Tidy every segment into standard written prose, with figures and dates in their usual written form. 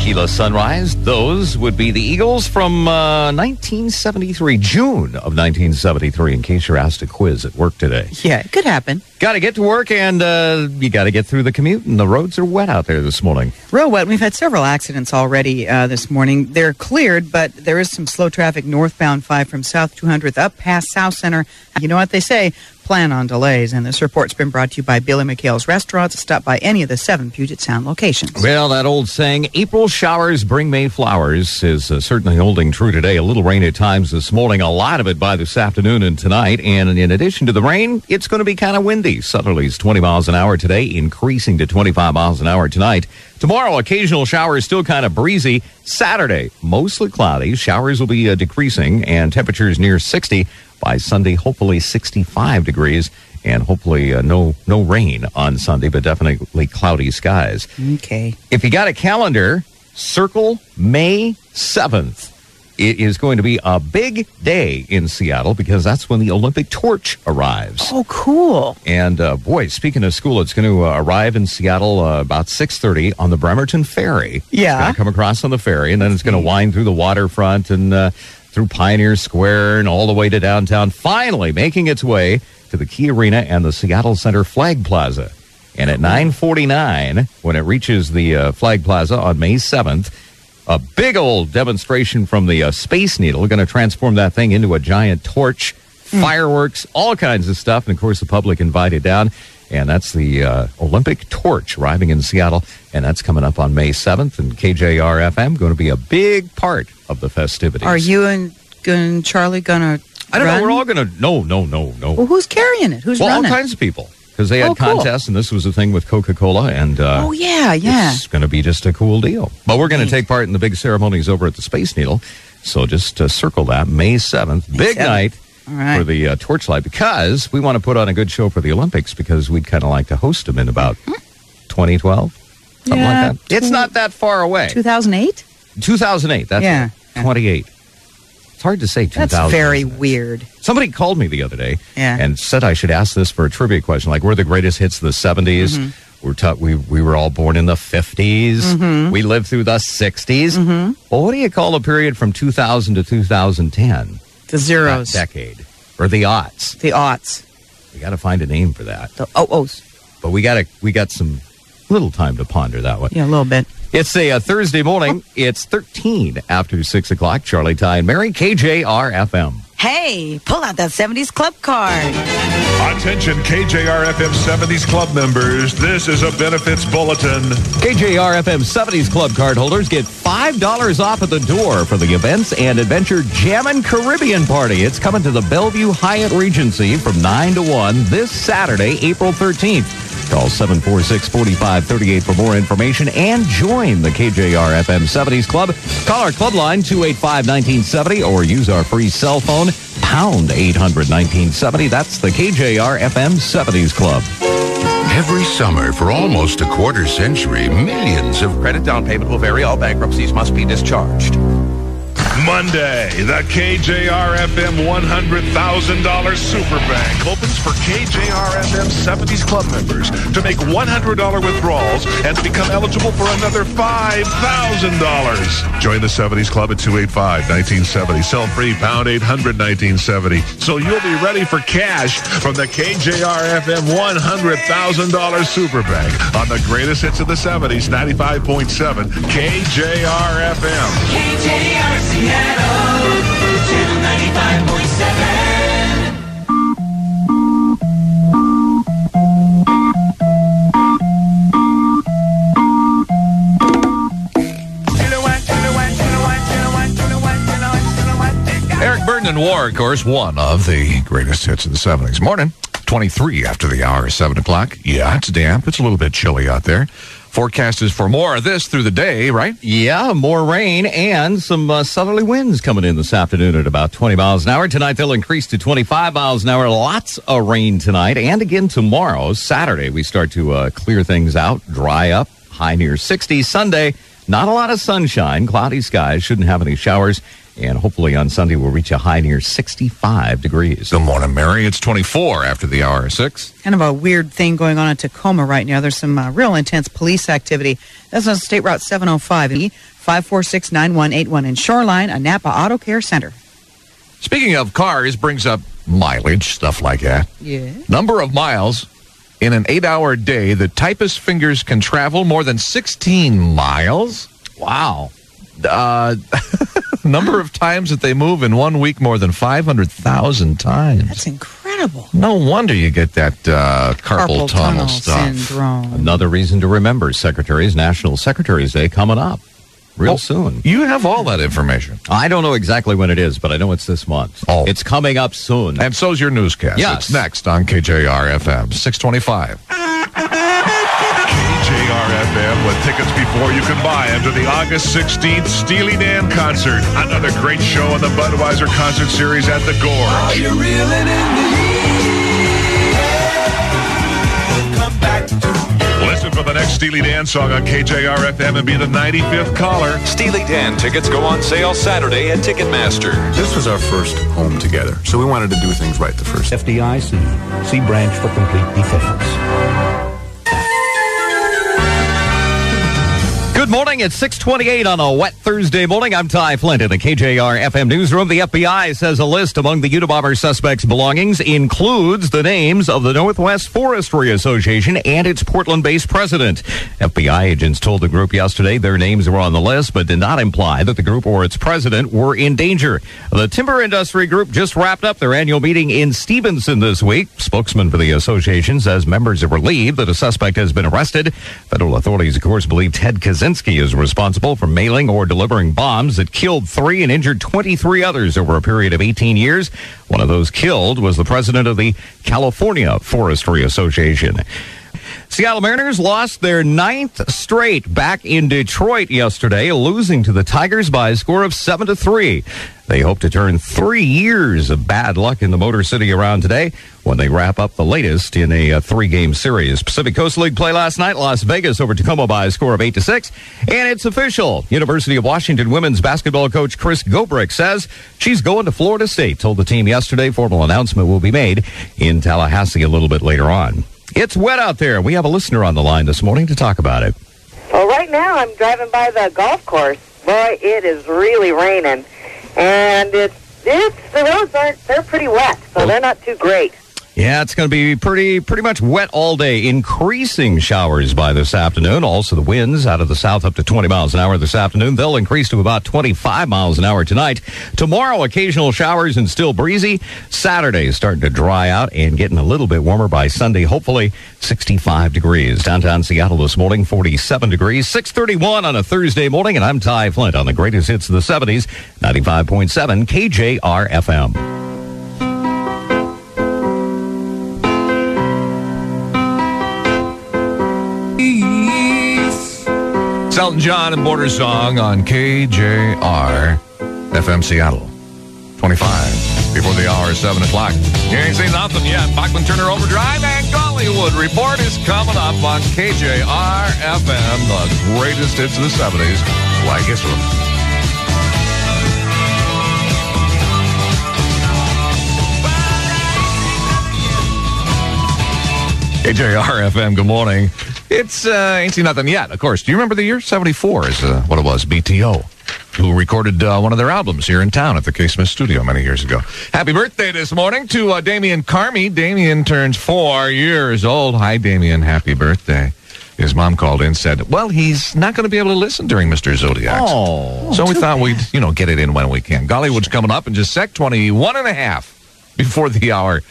tequila sunrise. Those would be the Eagles from 1973, June of 1973, in case you're asked a quiz at work today. Yeah, it could happen. Got to get to work, and you got to get through the commute, and the roads are wet out there this morning. Real wet. We've had several accidents already this morning. They're cleared, but there is some slow traffic northbound 5 from South 200th up past South Center. You know what they say, plan on delays. And this report's been brought to you by Billy McHale's Restaurants. Stop by any of the 7 Puget Sound locations. Well, that old saying, April showers bring May flowers, is certainly holding true today. A little rain at times this morning, a lot of it by this afternoon and tonight. And in addition to the rain, it's going to be kind of windy. Southerlies 20 miles an hour today, increasing to 25 miles an hour tonight. Tomorrow, occasional showers, still kind of breezy. Saturday, mostly cloudy. Showers will be decreasing, and temperatures near 60. By Sunday, hopefully 65 degrees, and hopefully no rain on Sunday, but definitely cloudy skies. Okay. If you got a calendar, circle May 7th. It is going to be a big day in Seattle because that's when the Olympic torch arrives. Oh, cool. And, boy, speaking of school, it's going to arrive in Seattle about 6:30 on the Bremerton Ferry. Yeah. It's going to come across on the ferry, and then it's going to wind through the waterfront and through Pioneer Square and all the way to downtown, finally making its way to the Key Arena and the Seattle Center Flag Plaza. And at 9:49, when it reaches the Flag Plaza on May 7th, a big old demonstration from the Space Needle, going to transform that thing into a giant torch, fireworks, all kinds of stuff. And, of course, the public invited down. And that's the Olympic torch arriving in Seattle. And that's coming up on May 7th. And KJR-FM going to be a big part of the festivities. Are you and Charlie going to I don't run? know. We're all going to... No. Well, who's carrying it? Who's running? All kinds of people. Because they had cool. contests, and this was a thing with Coca-Cola. And yeah. it's going to be just a cool deal. But we're going to take part in the big ceremonies over at the Space Needle. So just circle that, May 7th. Big night for the torchlight, because we want to put on a good show for the Olympics, because we'd kind of like to host them in about 2012, something like that. It's not that far away. 2008? 2008, that's 28. It's hard to say 2000. That's very weird. Somebody called me the other day and said I should ask this for a trivia question, like, we're the greatest hits of the 70s. Mm-hmm. We were all born in the 50s. Mm-hmm. We lived through the 60s. Mm-hmm. Well, what do you call a period from 2000 to 2010? The zeros. That decade. Or the aughts. The aughts. We got to find a name for that. The oh-ohs. But we got some little time to ponder that one. Yeah, a little bit. It's a Thursday morning. It's 13 after 6 o'clock. Charlie, Ty, and Mary, KJR-FM. Hey, pull out that 70s Club card. Attention KJR-FM 70s Club members. This is a benefits bulletin. KJR-FM 70s Club card holders get $5 off at the door for the Events and Adventure Jammin' Caribbean Party. It's coming to the Bellevue Hyatt Regency from 9 to 1 this Saturday, April 13th. Call 746-4538 for more information and join the KJR-FM 70s Club. Call our club line, 285-1970, or use our free cell phone, pound 800-1970. That's the KJR-FM 70s Club. Every summer for almost a quarter century, millions of credit down payment will vary. All bankruptcies must be discharged. Monday, the KJR-FM $100,000 Super Bank opens for KJR-FM 70s Club members to make $100 withdrawals and become eligible for another $5,000. Join the 70s Club at 285-1970. Cell free, pound 800-1970. So you'll be ready for cash from the KJR-FM $100,000 Super Bank on the greatest hits of the 70s, 95.7 KJR-FM. KJR Seattle, Channel 95.7. Eric Burden and War, of course, one of the greatest hits of the 70s. Morning, 23 after the hour, 7 o'clock. Yeah, it's damp. It's a little bit chilly out there. Forecast is for more of this through the day, right? Yeah, more rain and some southerly winds coming in this afternoon at about 20 miles an hour. Tonight, they'll increase to 25 miles an hour. Lots of rain tonight. And again tomorrow, Saturday, we start to clear things out, dry up, high near 60. Sunday, not a lot of sunshine, cloudy skies, shouldn't have any showers. And hopefully on Sunday, we'll reach a high near 65 degrees. Good morning, Mary. It's 24 after the hour, 6. Kind of a weird thing going on in Tacoma right now. There's some real intense police activity. That's on State Route 705. 546-9181. And Shoreline, a Napa Auto Care Center. Speaking of cars, brings up mileage, stuff like that. Yeah. Number of miles in an 8-hour day, the typist fingers can travel more than 16 miles. Wow. Number of times that they move in 1 week, more than 500,000 times. That's incredible. No wonder you get that carpal tunnel stuff. syndrome. Another reason to remember Secretary's National Secretary's Day coming up real soon. You have all that information. I don't know exactly when it is, but I know it's this month. Oh. It's coming up soon. And so's your newscast. Yes. It's next on KJR-FM, 625. KJR-FM with tickets before you can buy them to the August 16th Steely Dan concert. Another great show in the Budweiser concert series at the Gore. Are you reeling in the heat? Come back to Listen for the next Steely Dan song on KJR-FM and be the 95th caller. Steely Dan tickets go on sale Saturday at Ticketmaster. This was our first home together, so we wanted to do things right the first time. FDIC. See branch for complete details. Good morning. It's 6:28 on a wet Thursday morning. I'm Ty Flint in the KJR-FM newsroom. The FBI says a list among the Unabomber suspects' belongings includes the names of the Northwest Forestry Association and its Portland-based president. FBI agents told the group yesterday their names were on the list, but did not imply that the group or its president were in danger. The timber industry group just wrapped up their annual meeting in Stevenson this week. Spokesman for the association says members are relieved that a suspect has been arrested. Federal authorities, of course, believe Ted Kaczynski is responsible for mailing or delivering bombs that killed 3 and injured 23 others over a period of 18 years. One of those killed was the president of the California Forestry Association. Seattle Mariners lost their 9th straight back in Detroit yesterday, losing to the Tigers by a score of 7-3. They hope to turn 3 years of bad luck in the Motor City around today when they wrap up the latest in a 3-game series. Pacific Coast League play last night, Las Vegas over Tacoma by a score of 8-6. And it's official. University of Washington women's basketball coach Chris Gobrick says she's going to Florida State. Told the team yesterday formal announcement will be made in Tallahassee a little bit later on. It's wet out there. We have a listener on the line this morning to talk about it. Well, right now I'm driving by the golf course. Boy, it is really raining. And the roads they're pretty wet, so they're not too great. Yeah, it's going to be pretty much wet all day. Increasing showers by this afternoon. Also, the winds out of the south up to 20 miles an hour this afternoon. They'll increase to about 25 miles an hour tonight. Tomorrow, occasional showers and still breezy. Saturday is starting to dry out and getting a little bit warmer by Sunday. Hopefully, 65 degrees. Downtown Seattle this morning, 47 degrees. 6:31 on a Thursday morning, and I'm Ty Flint on the greatest hits of the 70s, 95.7 KJR-FM. Elton John and Border Song on KJR-FM Seattle. 25 before the hour, 7 o'clock. You ain't seen nothing yet. Bachman Turner Overdrive and Gollywood Report is coming up on KJR-FM, the greatest hits of the 70s. Like this one. KJR-FM, good morning. It's ain't seen nothing yet, of course. Do you remember the year? 74 is what it was, BTO, who recorded one of their albums here in town at the K. Smith Studio many years ago. Happy birthday this morning to Damian Carmi. Damian turns 4 years old. Hi, Damian. Happy birthday. His mom called in and said, well, he's not going to be able to listen during Mr. Zodiac. Oh. So we thought we'd, get it in when we can. Gollywood's coming up in just a sec, 21 and a half before the hour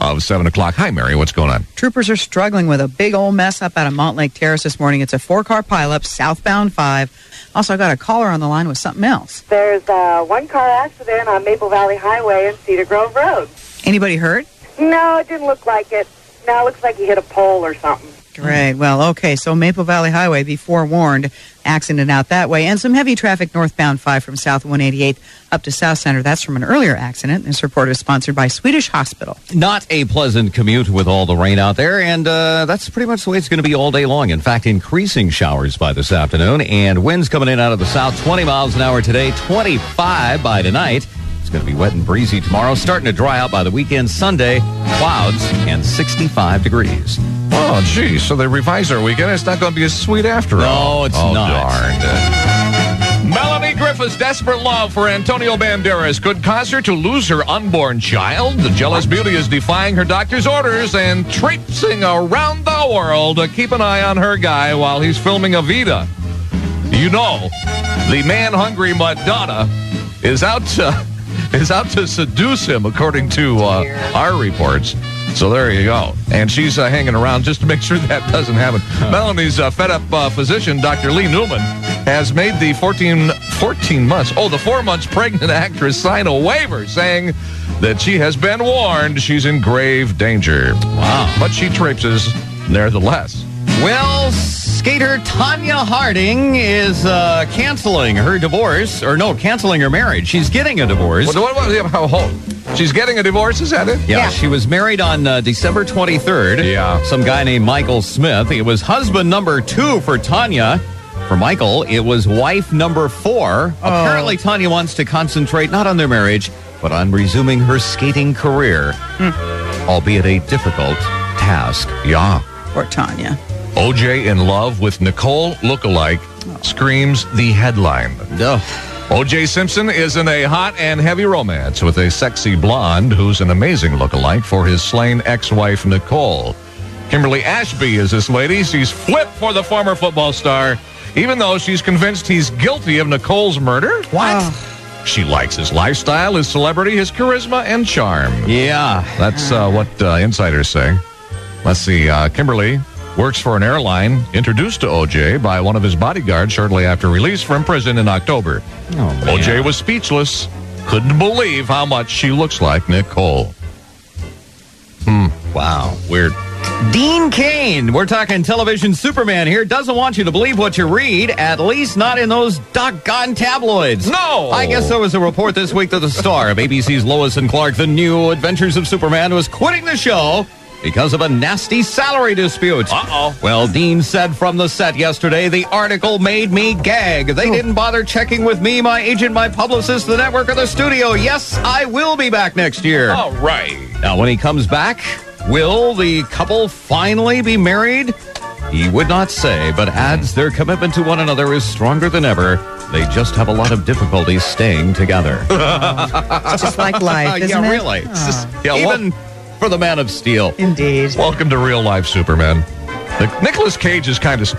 of 7 o'clock. Hi, Mary. What's going on? Troopers are struggling with a big old mess up out of Montlake Terrace this morning. It's a 4-car pileup, southbound 5. Also, I got a caller on the line with something else. There's a 1-car accident on Maple Valley Highway and Cedar Grove Road. Anybody hurt? No, it didn't look like it. No, it looks like he hit a pole or something. Great. Well, okay, so Maple Valley Highway, be forewarned, accident out that way, and some heavy traffic northbound 5 from South 188 up to South Center. That's from an earlier accident. This report is sponsored by Swedish Hospital. Not a pleasant commute with all the rain out there, and that's pretty much the way it's going to be all day long. In fact, increasing showers by this afternoon, and winds coming in out of the south, 20 miles an hour today, 25 by tonight. It's going to be wet and breezy tomorrow, starting to dry out by the weekend. Sunday, clouds and 65 degrees. Oh, geez. So they revised our weekend. It's not going to be as sweet after all. No, it's not. Darned. Marfa's desperate love for Antonio Banderas could cause her to lose her unborn child. The jealous beauty is defying her doctor's orders and traipsing around the world to keep an eye on her guy while he's filming Evita. You know, the man-hungry Madonna is out to seduce him, according to our reports. So there you go. And she's hanging around just to make sure that doesn't happen. Melanie's fed-up physician, Dr. Lee Newman, has made the 4 months pregnant actress sign a waiver saying that she has been warned she's in grave danger. Wow. But she traipses nevertheless. Well, skater Tanya Harding is canceling her divorce, canceling her marriage. She's getting a divorce. She's getting a divorce, is that it? Yeah. She was married on December 23rd. Yeah. Some guy named Michael Smith. It was husband number 2 for Tanya. For Michael, it was wife number 4. Apparently, Tanya wants to concentrate not on their marriage, but on resuming her skating career, albeit a difficult task. Yeah. Poor Tanya. OJ in love with Nicole lookalike screams the headline. O.J. Simpson is in a hot and heavy romance with a sexy blonde who's an amazing lookalike for his slain ex-wife, Nicole. Kimberly Ashby is this lady. She's flipped for the former football star, even though she's convinced he's guilty of Nicole's murder. What? She likes his lifestyle, his celebrity, his charisma, and charm. Yeah. That's what insiders say. Let's see. Kimberly works for an airline introduced to O.J. by one of his bodyguards shortly after release from prison in October. Oh, man. O.J. was speechless. Couldn't believe how much she looks like Nicole. Wow. Weird. Dean Cain, we're talking television Superman here, doesn't want you to believe what you read, at least not in those doggone tabloids. No! I guess there was a report this week that the star of ABC's Lois and Clark, The New Adventures of Superman, was quitting the show because of a nasty salary dispute. Uh-oh. Well, Dean said from the set yesterday, the article made me gag. They didn't bother checking with me, my agent, my publicist, the network, or the studio. Yes, I will be back next year. All right. Now, when he comes back, will the couple finally be married? He would not say, but adds their commitment to one another is stronger than ever. They just have a lot of difficulties staying together. It's just like life, isn't it? Really. It's just, even for the Man of Steel. Indeed. Welcome to real life, Superman. Nicolas Cage is kind of...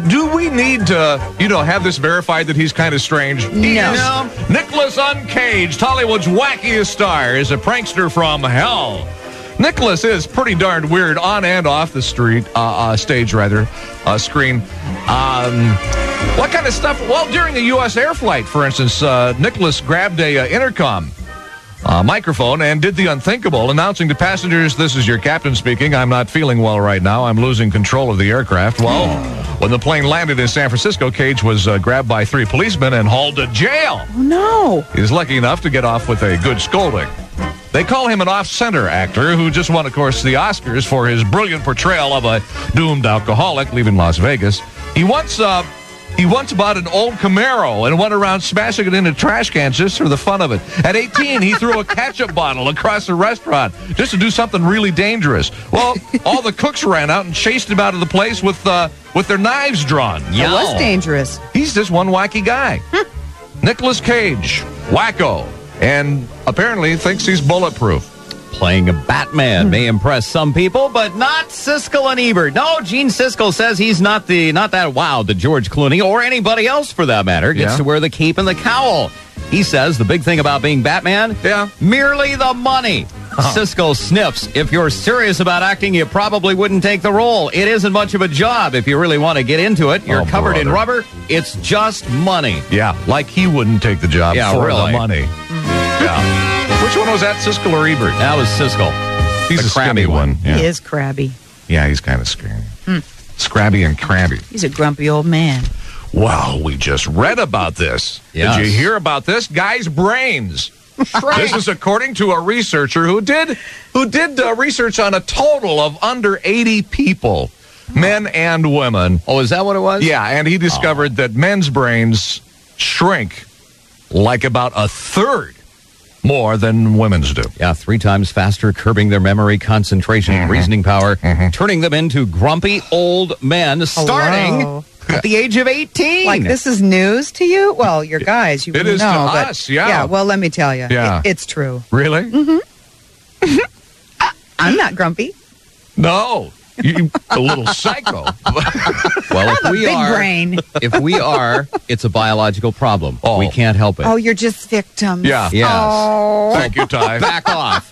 Do we need to, have this verified that he's kind of strange? No. Nicolas Uncaged, Hollywood's wackiest star, is a prankster from hell. Nicholas is pretty darn weird on and off the screen. What kind of stuff? Well, during a U.S. air flight, for instance, Nicholas grabbed a intercom microphone and did the unthinkable, announcing to passengers, "This is your captain speaking. I'm not feeling well right now. I'm losing control of the aircraft." Well, when the plane landed in San Francisco, Cage was grabbed by 3 policemen and hauled to jail. Oh, no. He was lucky enough to get off with a good scolding. They call him an off-center actor who just won, of course, the Oscars for his brilliant portrayal of a doomed alcoholic leaving Las Vegas. He once bought an old Camaro and went around smashing it into trash cans just for the fun of it. At 18, he threw a ketchup bottle across a restaurant just to do something really dangerous. Well, all the cooks ran out and chased him out of the place with their knives drawn. It was dangerous. He's just one wacky guy. Nicolas Cage, wacko, and apparently thinks he's bulletproof. Playing a Batman may impress some people, but not Siskel and Ebert. No, Gene Siskel says he's not that wow that George Clooney or anybody else for that matter gets to wear the cape and the cowl. He says the big thing about being Batman, merely the money. Siskel sniffs. If you're serious about acting, you probably wouldn't take the role. It isn't much of a job if you really want to get into it. You're covered in rubber. It's just money. Yeah, like he wouldn't take the job for the money. Yeah. Which one was that, Siskel or Ebert? That was Siskel. He's a crabby one. Yeah. He is crabby. Yeah, he's kind of scary. Scrabby and crabby. He's a grumpy old man. Well, we just read about this. Yes. Did you hear about this? Guy's brains. This is according to a researcher who did research on a total of under 80 people, men and women. Oh, is that what it was? Yeah, and he discovered that men's brains shrink like about a third more than women's do. Yeah, 3 times faster, curbing their memory, concentration, reasoning power, turning them into grumpy old men, starting at the age of 18. Like, this is news to you? Well, you're guys, you wouldn't is know. to but us, yeah. Yeah, well, let me tell you. Yeah. It's true. Really? Mm-hmm. I'm not grumpy. No. You a little psycho. Well, if we big are, brain. if we are, it's a biological problem. Oh. We can't help it. Oh, you're just victims. Yeah. Yes. Oh. Thank you, Ty. Back off.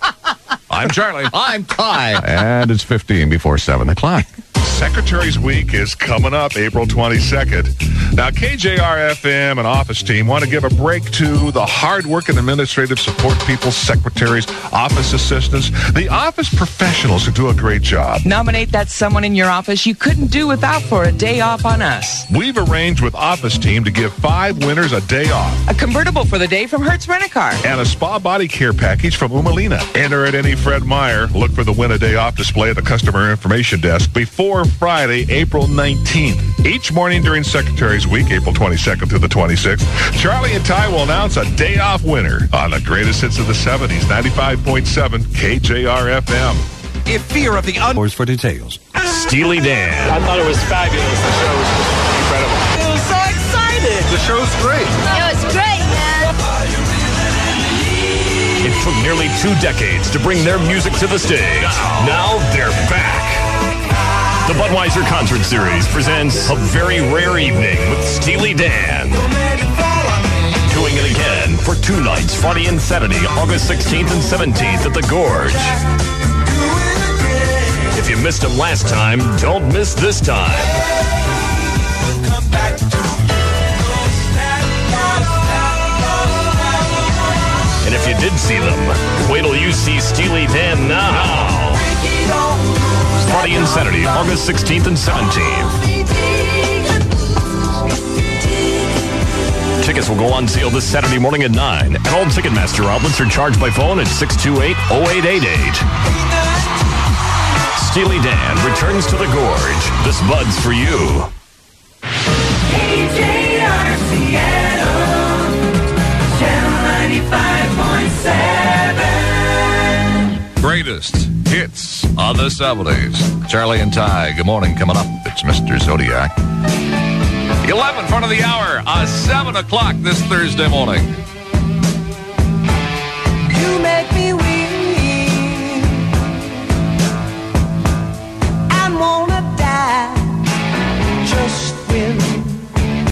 I'm Charlie. I'm Ty. And it's 15 before 7 o'clock. Secretary's Week is coming up April 22nd. Now, KJR-FM and office team want to give a break to the hard-working administrative support people, secretaries, office assistants, the office professionals who do a great job. Nominate that someone in your office you couldn't do without for a day off on us. We've arranged with office team to give 5 winners a day off. A convertible for the day from Hertz Rent-A-Car. And a spa body care package from Umalina. Enter at any Fred Meyer. Look for the Win a Day Off display at the customer information desk before Friday, April 19th. Each morning during Secretary's Week, April 22nd through the 26th, Charlie and Ty will announce a day off winner on the greatest hits of the 70s, 95.7 KJR-FM. If fear of the for details. Steely Dan. I thought it was fabulous. The show was just incredible. It was so excited. The show's great. It was great, man. It took nearly 2 decades to bring their music to the stage. Now they're back. The Budweiser Concert Series presents a very rare evening with Steely Dan. Doing it again for 2 nights, Friday and Saturday, August 16th and 17th at the Gorge. If you missed them last time, don't miss this time. And if you did see them, wait till you see Steely Dan now. Friday and Saturday, August 16th and 17th. Tickets will go on sale this Saturday morning at 9. And all Ticketmaster outlets are charged by phone at 628-0888. Steely Dan returns to the Gorge. This Bud's for you. KJR Seattle, Channel 95.7. Greatest hits of the 70s. Charlie and Ty, good morning. Coming up, it's Mr. Zodiac. 11 front of the hour, 7 o'clock this Thursday morning.